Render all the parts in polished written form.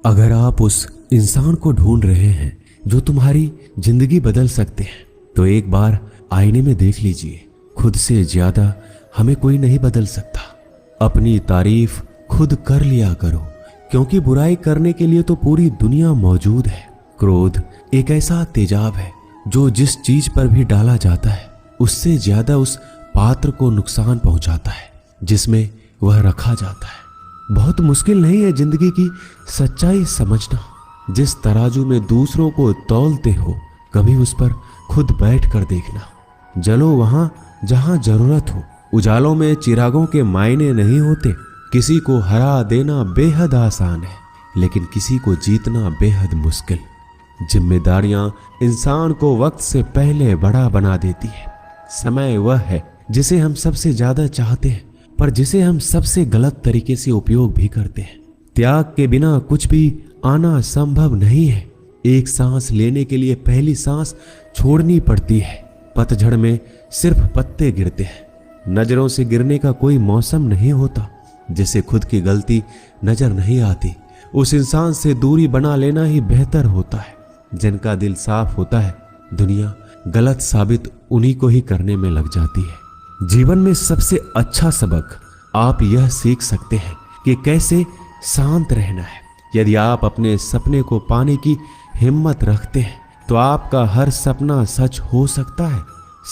अगर आप उस इंसान को ढूंढ रहे हैं जो तुम्हारी जिंदगी बदल सकते हैं, तो एक बार आईने में देख लीजिए। खुद से ज्यादा हमें कोई नहीं बदल सकता। अपनी तारीफ खुद कर लिया करो, क्योंकि बुराई करने के लिए तो पूरी दुनिया मौजूद है। क्रोध एक ऐसा तेजाब है जो जिस चीज पर भी डाला जाता है उससे ज्यादा उस पात्र को नुकसान पहुंचाता है जिसमें वह रखा जाता है। बहुत मुश्किल नहीं है जिंदगी की सच्चाई समझना। जिस तराजू में दूसरों को तौलते हो, कभी उस पर खुद बैठ कर देखना। जलो वहां जहां जरूरत हो। उजालों में चिरागों के मायने नहीं होते। किसी को हरा देना बेहद आसान है, लेकिन किसी को जीतना बेहद मुश्किल। जिम्मेदारियां इंसान को वक्त से पहले बड़ा बना देती है। समय वह है जिसे हम सबसे ज्यादा चाहते हैं, पर जिसे हम सबसे गलत तरीके से उपयोग भी करते हैं। त्याग के बिना कुछ भी आना संभव नहीं है। एक सांस लेने के लिए पहली सांस छोड़नी पड़ती है। पतझड़ में सिर्फ पत्ते गिरते हैं। नजरों से गिरने का कोई मौसम नहीं होता। जिसे खुद की गलती नजर नहीं आती, उस इंसान से दूरी बना लेना ही बेहतर होता है। जिनका दिल साफ होता है, दुनिया गलत साबित उन्हीं को ही करने में लग जाती है। जीवन में सबसे अच्छा सबक आप यह सीख सकते हैं कि कैसे शांत रहना है। यदि आप अपने सपने को पाने की हिम्मत रखते हैं, तो आपका हर सपना सच हो सकता है।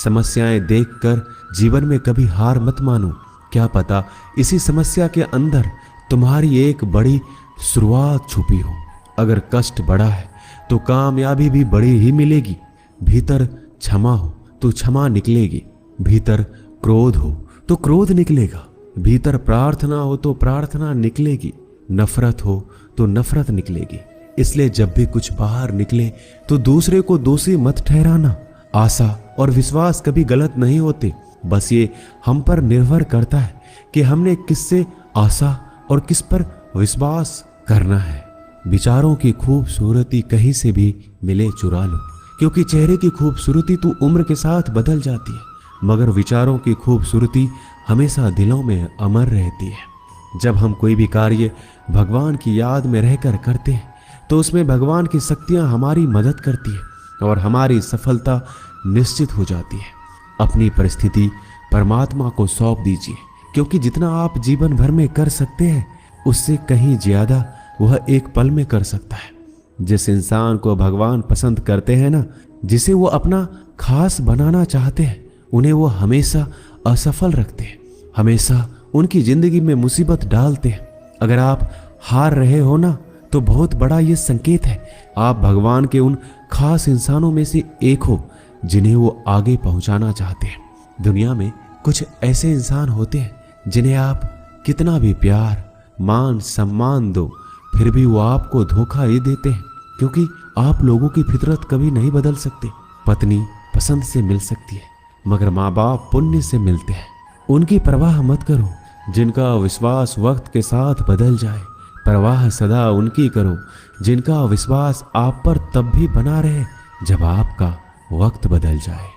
समस्याएं देखकर जीवन में कभी हार मत मानो। क्या पता इसी समस्या के अंदर तुम्हारी एक बड़ी शुरुआत छुपी हो। अगर कष्ट बड़ा है तो कामयाबी भी बड़ी ही मिलेगी। भीतर क्षमा हो तो क्षमा निकलेगी। भीतर क्रोध हो तो क्रोध निकलेगा। भीतर प्रार्थना हो तो प्रार्थना निकलेगी। नफरत हो तो नफरत निकलेगी। इसलिए जब भी कुछ बाहर निकले तो दूसरे को दोषी मत ठहराना। आशा और विश्वास कभी गलत नहीं होते। बस ये हम पर निर्भर करता है कि हमने किससे आशा और किस पर विश्वास करना है। विचारों की खूबसूरती कहीं से भी मिले चुरा लो, क्योंकि चेहरे की खूबसूरती तो उम्र के साथ बदल जाती है, मगर विचारों की खूबसूरती हमेशा दिलों में अमर रहती है। जब हम कोई भी कार्य भगवान की याद में रहकर करते हैं, तो उसमें भगवान की शक्तियां हमारी मदद करती है और हमारी सफलता निश्चित हो जाती है। अपनी परिस्थिति परमात्मा को सौंप दीजिए, क्योंकि जितना आप जीवन भर में कर सकते हैं, उससे कहीं ज्यादा वह एक पल में कर सकता है। जिस इंसान को भगवान पसंद करते हैं ना, जिसे वो अपना खास बनाना चाहते हैं, उन्हें वो हमेशा असफल रखते हैं, हमेशा उनकी जिंदगी में मुसीबत डालते हैं। अगर आप हार रहे हो ना, तो बहुत बड़ा ये संकेत है आप भगवान के उन खास इंसानों में से एक हो जिन्हें वो आगे पहुंचाना चाहते हैं। दुनिया में कुछ ऐसे इंसान होते हैं जिन्हें आप कितना भी प्यार मान सम्मान दो, फिर भी वो आपको धोखा ही देते हैं, क्योंकि आप लोगों की फितरत कभी नहीं बदल सकते। पत्नी पसंद से मिल सकती है, मगर माँ बाप पुण्य से मिलते हैं। उनकी परवाह मत करो जिनका विश्वास वक्त के साथ बदल जाए। परवाह सदा उनकी करो जिनका विश्वास आप पर तब भी बना रहे जब आपका वक्त बदल जाए।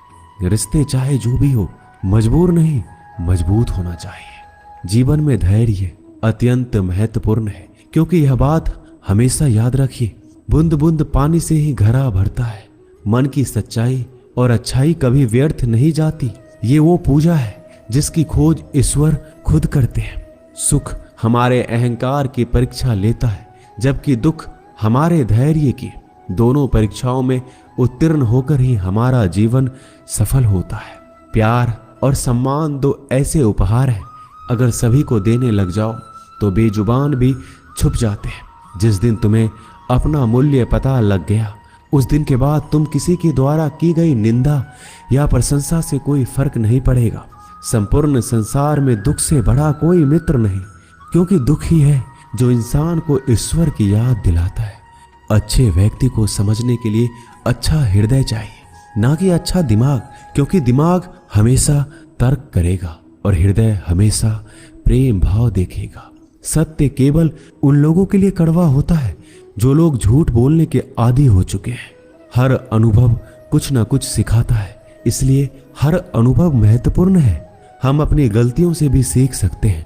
रिश्ते चाहे जो भी हो, मजबूर नहीं मजबूत होना चाहिए। जीवन में धैर्य अत्यंत महत्वपूर्ण है, क्योंकि यह बात हमेशा याद रखिए, बूंद बूंद पानी से ही घड़ा भरता है। मन की सच्चाई और अच्छाई कभी व्यर्थ नहीं जाती। ये वो पूजा है जिसकी खोज ईश्वर खुद करते हैं। सुख हमारे अहंकार की परीक्षा लेता है, जबकि दुख हमारे धैर्य की। दोनों परीक्षाओं में उत्तीर्ण होकर ही हमारा जीवन सफल होता है। प्यार और सम्मान दो ऐसे उपहार हैं, अगर सभी को देने लग जाओ तो बेजुबान भी छुप जाते हैं। जिस दिन तुम्हें अपना मूल्य पता लग गया, उस दिन के बाद तुम किसी के द्वारा की गई निंदा या प्रशंसा से कोई फर्क नहीं पड़ेगा। संपूर्ण संसार में दुख से बड़ा कोई मित्र नहीं, क्योंकि दुख ही है जो इंसान को ईश्वर की याद दिलाता है। अच्छे व्यक्ति को समझने के लिए अच्छा हृदय चाहिए, ना कि अच्छा दिमाग, क्योंकि दिमाग हमेशा तर्क करेगा और हृदय हमेशा प्रेम भाव देखेगा। सत्य केवल उन लोगों के लिए कड़वा होता है जो लोग झूठ बोलने के आदी हो चुके हैं। हर अनुभव कुछ ना कुछ सिखाता है, इसलिए हर अनुभव महत्वपूर्ण है। हम अपनी गलतियों से भी सीख सकते हैं,